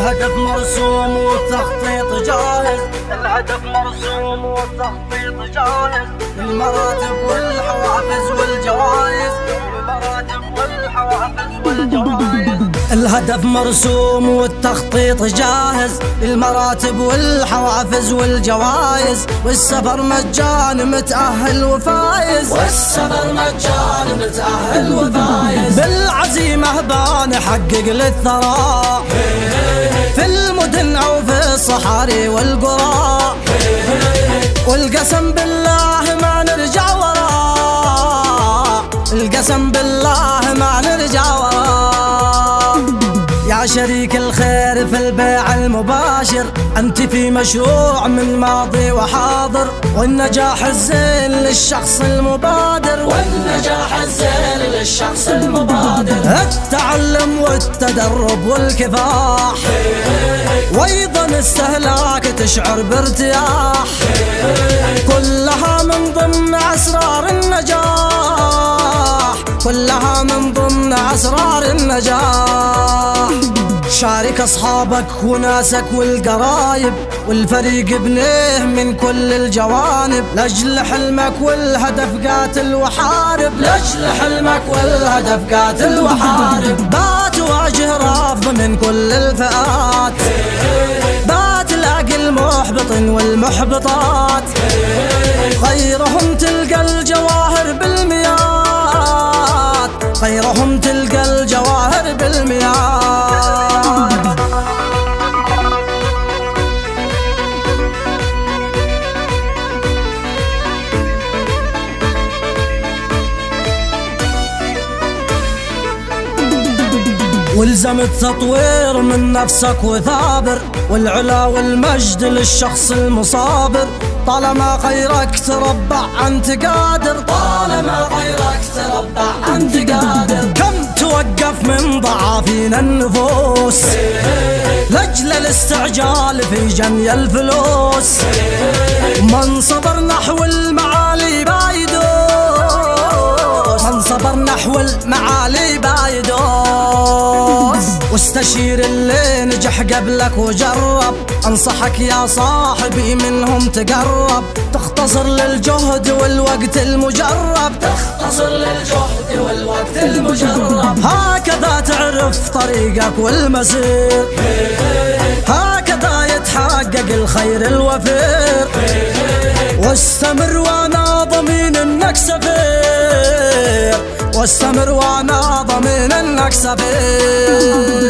الهدف مرسوم والتخطيط جاهز، الهدف مرسوم والتخطيط جاهز، المراتب والحوافز والجوائز، المراتب والحوافز والجوائز. الهدف مرسوم والتخطيط جاهز، المراتب والحوافز والجوائز، والسفر مجان متأهل وفايز، والسفر مجان متأهل وفايز. بالعزيمة بنحقق للثراء في المدن أو في الصحاري والقرى، والقسم بالله ما نرجع وراء، القسم بالله ما نرجع وراء. يا شريك الخير في البيع المباشر، أنت في مشروع من ماضي وحاضر، والنجاح الزين للشخص المبادر، والنجاح الزين للشخص المبادر. التعلم والتدرب والكفاح، وأيضا استهلاك تشعر بارتياح، كلها من ضمن أسرار النجاح، كلها من ضمن أسرار النجاح. شارك أصحابك وناسك والقرايب، والفريق ابنيه من كل الجوانب، لأجل حلمك والهدف قاتل وحارب، لأجل حلمك والهدف قاتل وحارب. بتواجه رفض من كل الفئات، بتلاقي المحبط والمحبطات، غيرهم تلقى الجواهر بالمياه، غيرهم تلقى الجواهر بالمياه. والزم التطوير من نفسك وثابر، والعلا والمجد للشخص المصابر، طالما خيرك تربع أنت قادر، طالما خيرك تربع أنت قادر. كم توقف من ضعافين النفوس لأجل الاستعجال في جني الفلوس، من صبر نحو المعالي بايدوس، من صبر نحو المعالي بايدوس. واستشير اللي نجح قبلك وجرب، انصحك يا صاحبي منهم تقرب، تختصر للجهد والوقت المجرب، تختصر للجهد والوقت المجرب. هكذا تعرف طريقك والمسير، هكذا يتحقق الخير الوفير، واستمر وانا ضمين انك سفير، واستمر وانا ضمين انك سفير.